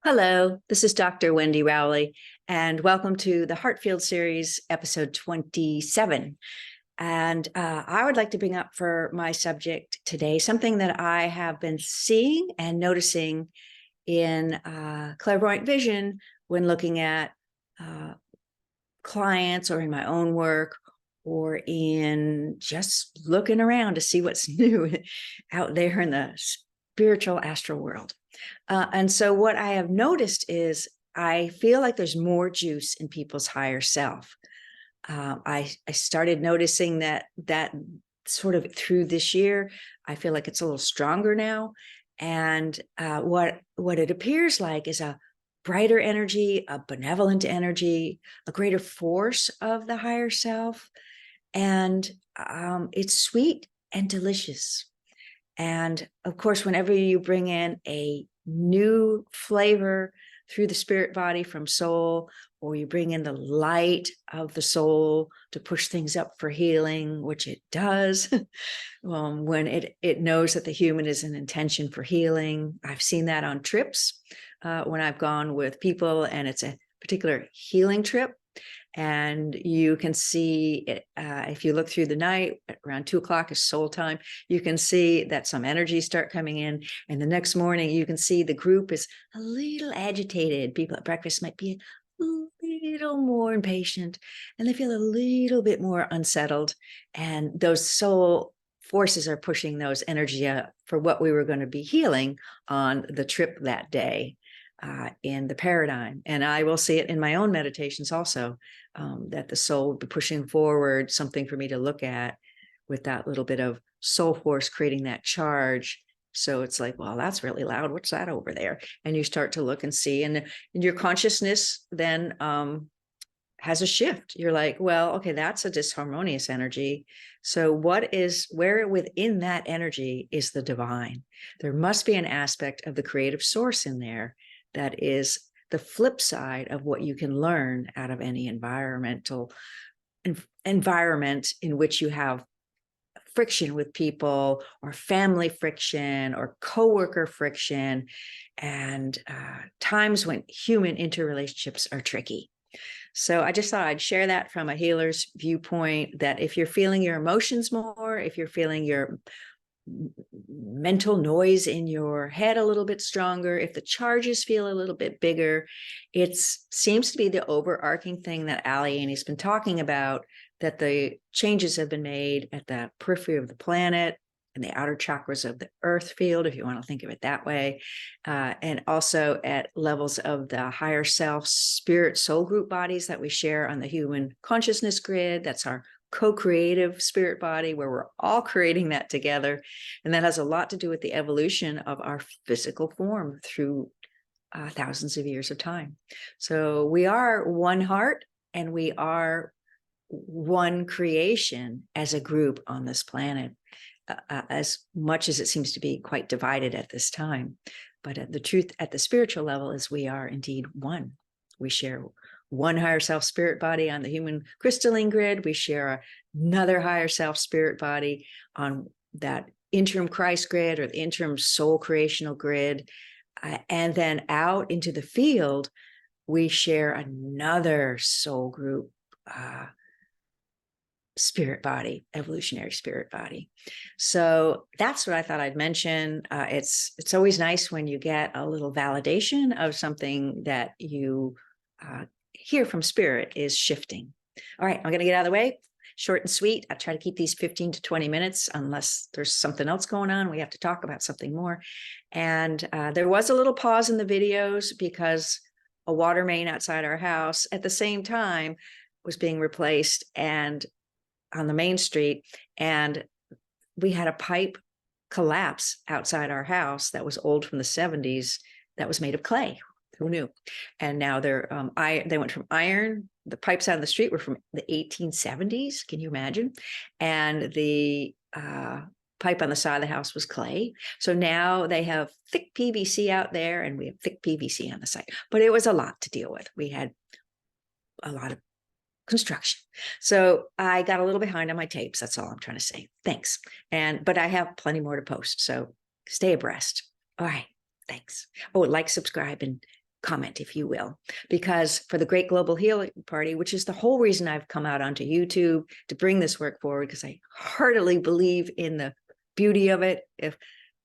Hello, this is Dr. Wendy Rowley, and welcome to the Heartfield series, episode 27. And I would like to bring up for my subject today something that I have been seeing and noticing in clairvoyant vision when looking at clients or in my own work or in just looking around to see what's new out there in the spiritual astral world. And so what I have noticed is I feel like there's more juice in people's higher self. I started noticing that sort of through this year. I feel like it's a little stronger now. And what it appears like is a brighter energy, a benevolent energy, a greater force of the higher self. And it's sweet and delicious. And of course, whenever you bring in a new flavor through the spirit body from soul, or you bring in the light of the soul to push things up for healing, which it does, when it knows that the human is an intention for healing. I've seen that on trips when I've gone with people and it's a particular healing trip. And you can see it, if you look through the night, around 2 o'clock is soul time, you can see that some energies start coming in. And the next morning, you can see the group is a little agitated. People at breakfast might be a little more impatient, and they feel a little bit more unsettled. And those soul forces are pushing those energy up for what we were going to be healing on the trip that day. In the paradigm. And I will see it in my own meditations also, that the soul will be pushing forward something for me to look at with that little bit of soul force creating that charge. So it's like, well, that's really loud. What's that over there? And you start to look and see, and your consciousness then has a shift. You're like, well, okay, that's a disharmonious energy. So where within that energy is the divine? There must be an aspect of the creative source in there that is the flip side of what you can learn out of any environment in which you have friction with people, or family friction, or coworker friction, and times when human interrelationships are tricky. So I just thought I'd share that from a healer's viewpoint, that if you're feeling your emotions more, if you're feeling your mental noise in your head a little bit stronger, if the charges feel a little bit bigger, it seems to be the overarching thing that Allaenea has been talking about, that the changes have been made at the periphery of the planet and the outer chakras of the earth field, if you want to think of it that way, and also at levels of the higher self, spirit, soul group bodies that we share on the human consciousness grid. That's our co-creative spirit body, where we're all creating that together. And that has a lot to do with the evolution of our physical form through thousands of years of time. So we are one heart, and we are one creation as a group on this planet, as much as it seems to be quite divided at this time. But the truth at the spiritual level is we are indeed one. We share one higher self spirit body on the human crystalline grid. We share another higher self spirit body on that interim Christ grid, or the interim soul creational grid. And then out into the field, we share another soul group spirit body, evolutionary spirit body. So that's what I thought I'd mention. It's always nice when you get a little validation of something that you hear from spirit is shifting. All right, I'm going to get out of the way. Short and sweet. I try to keep these 15 to 20 minutes, unless there's something else going on. We have to talk about something more. And there was a little pause in the videos because a water main outside our house at the same time was being replaced, and on the main street, and we had a pipe collapse outside our house that was old, from the 70s, that was made of clay. Who knew? And now they went from iron. The pipes out of the street were from the 1870s. Can you imagine? And the pipe on the side of the house was clay. So now they have thick PVC out there, and we have thick PVC on the side. But it was a lot to deal with. We had a lot of construction. So I got a little behind on my tapes. That's all I'm trying to say. Thanks. But I have plenty more to post. So stay abreast. All right. Thanks. Oh, like, subscribe, and comment, if you will, because for the Great Global Healing Party, which is the whole reason I've come out onto YouTube to bring this work forward, because I heartily believe in the beauty of it. If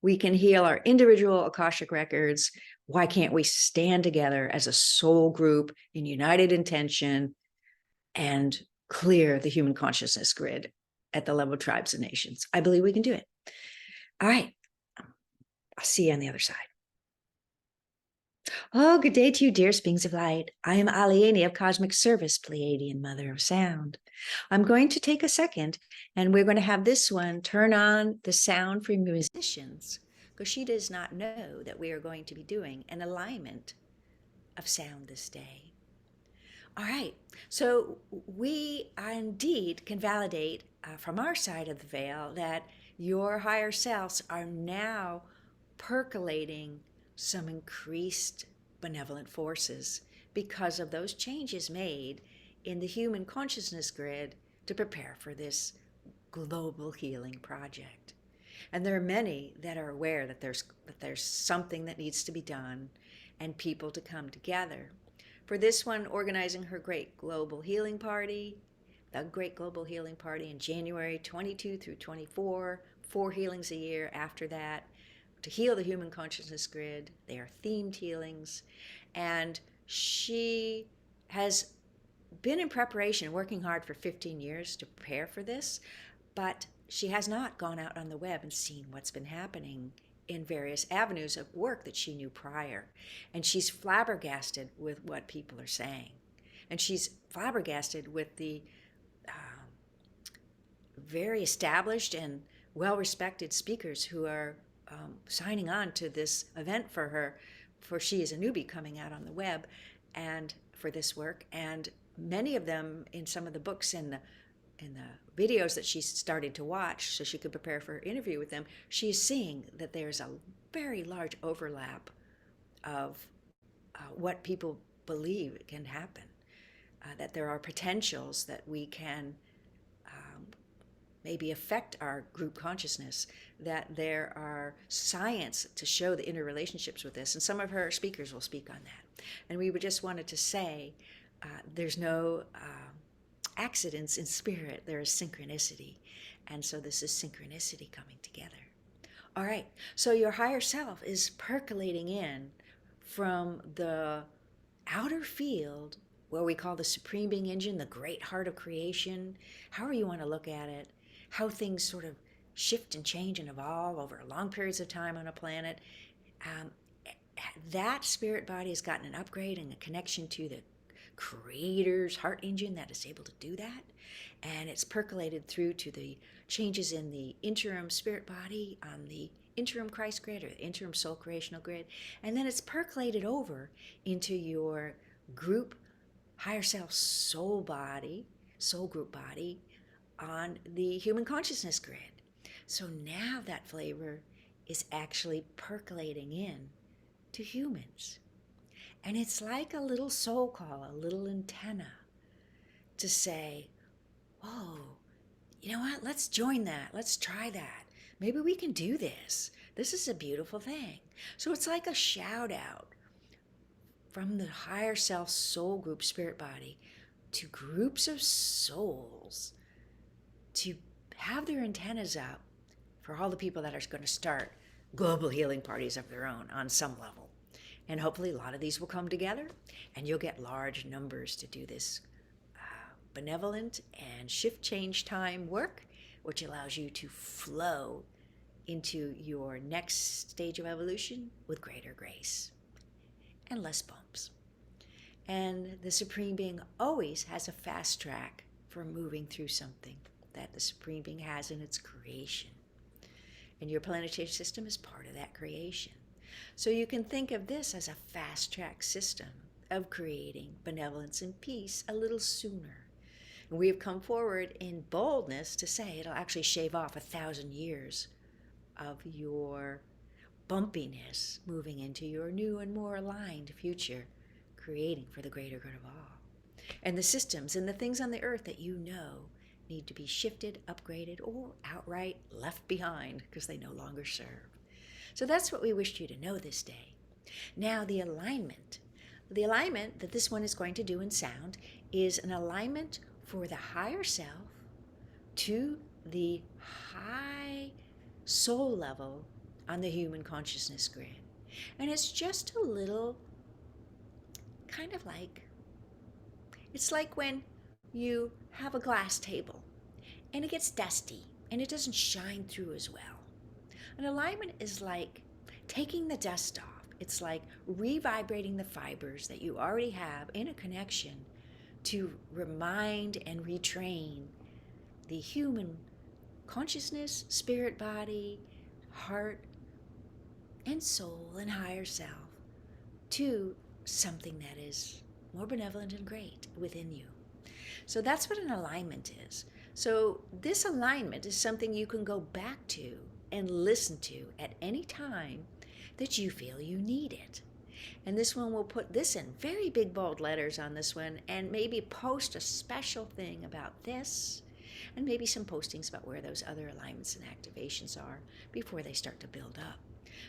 we can heal our individual Akashic records, why can't we stand together as a soul group in united intention and clear the human consciousness grid at the level of tribes and nations? I believe we can do it. All right. I'll see you on the other side. Oh, good day to you, dear beings of light. I am Allaenea of Cosmic Service, Pleiadian Mother of Sound. I'm going to take a second, and we're going to have this one turn on the sound for musicians, because she does not know that we are going to be doing an alignment of sound this day. All right, so we indeed can validate from our side of the veil that your higher selves are now percolating some increased benevolent forces because of those changes made in the human consciousness grid to prepare for this global healing project. And there are many that are aware that there's something that needs to be done and people to come together. For this one, organizing her Great Global Healing Party, the Great Global Healing Party in January 22 through 24, 4 healings a year after that, to heal the human consciousness grid. They are themed healings. And she has been in preparation, working hard for 15 years to prepare for this, but she has not gone out on the web and seen what's been happening in various avenues of work that she knew prior. And she's flabbergasted with what people are saying. And she's flabbergasted with the very established and well-respected speakers who are signing on to this event for her, for she is a newbie coming out on the web and for this work. And many of them, in some of the books and the videos that she started to watch so she could prepare for her interview with them, she's seeing that there's a very large overlap of what people believe can happen, that there are potentials that we can maybe affect our group consciousness, that there are science to show the interrelationships with this. And some of her speakers will speak on that. And we just wanted to say there's no accidents in spirit, there is synchronicity. And so this is synchronicity coming together. All right, so your higher self is percolating in from the outer field, where we call the Supreme Being Engine, the great heart of creation, however you want to look at it, how things sort of shift and change and evolve over long periods of time on a planet. That spirit body has gotten an upgrade and a connection to the Creator's heart engine that is able to do that. And it's percolated through to the changes in the interim spirit body on the interim Christ grid or the interim soul creational grid. And then it's percolated over into your group higher self soul body, soul group body on the human consciousness grid. So now that flavor is actually percolating in to humans. And it's like a little soul call, a little antenna to say, whoa, you know what? Let's join that. Let's try that. Maybe we can do this. This is a beautiful thing. So it's like a shout out from the higher self soul group spirit body to groups of souls to have their antennas up for all the people that are going to start global healing parties of their own on some level. And hopefully a lot of these will come together and you'll get large numbers to do this benevolent and shift change time work, which allows you to flow into your next stage of evolution with greater grace and less bumps. And the Supreme Being always has a fast track for moving through something that the Supreme Being has in its creation. And your planetary system is part of that creation. So you can think of this as a fast track system of creating benevolence and peace a little sooner. And we have come forward in boldness to say it'll actually shave off 1,000 years of your bumpiness moving into your new and more aligned future, creating for the greater good of all. And the systems and the things on the earth that you know need to be shifted, upgraded, or outright left behind because they no longer serve. So that's what we wished you to know this day. Now the alignment the alignment that this one is going to do in sound is an alignment for the higher self to the high soul level on the human consciousness grid. And it's just a little kind of like, it's like when you have a glass table and it gets dusty and it doesn't shine through as well. An alignment is like taking the dust off. It's like revibrating the fibers that you already have in a connection to remind and retrain the human consciousness, spirit body, heart, and soul and higher self to something that is more benevolent and great within you. So that's what an alignment is. So this alignment is something you can go back to and listen to at any time that you feel you need it. And this one will put this in very big bold letters on this one, and maybe post a special thing about this, and maybe some postings about where those other alignments and activations are before they start to build up.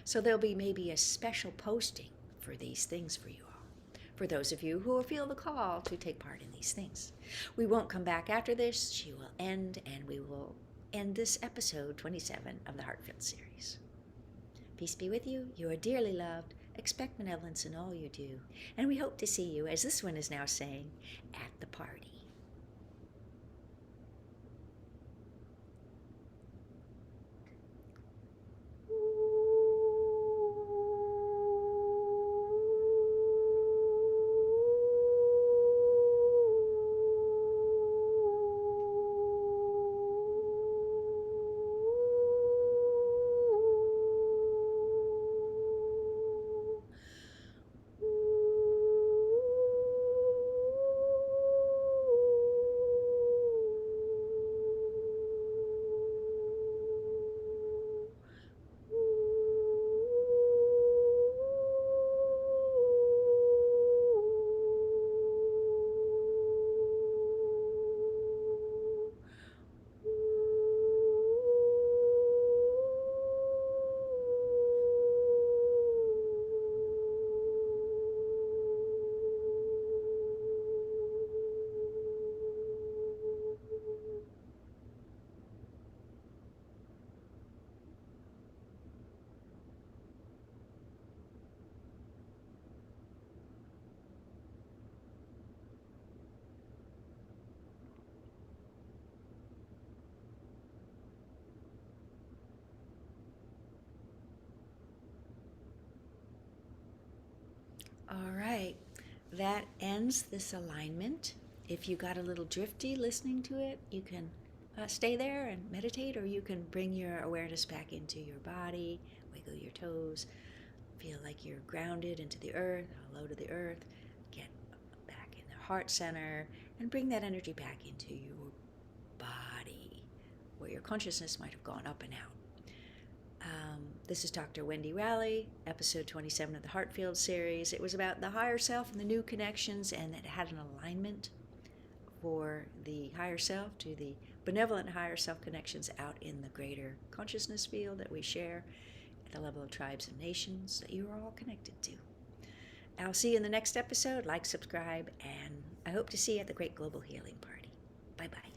So there'll be maybe a special posting for these things for you all, for those of you who will feel the call to take part in these things. We won't come back after this. She will end, and we will end this episode 27 of the Heartfield series. Peace be with you. You are dearly loved. Expect benevolence in all you do. And we hope to see you, as this one is now saying, at the party. All right, that ends this alignment. If you got a little drifty listening to it, you can stay there and meditate, or you can bring your awareness back into your body, wiggle your toes, feel like you're grounded into the earth, low to the earth, get back in the heart center, and bring that energy back into your body, where your consciousness might have gone up and out. This is Dr. Wendy Rowley, episode 27 of the Heartfield series. It was about the higher self and the new connections, and it had an alignment for the higher self to the benevolent higher self connections out in the greater consciousness field that we share at the level of tribes and nations that you are all connected to. I'll see you in the next episode. Like, subscribe, and I hope to see you at the Great Global Healing Party. Bye-bye.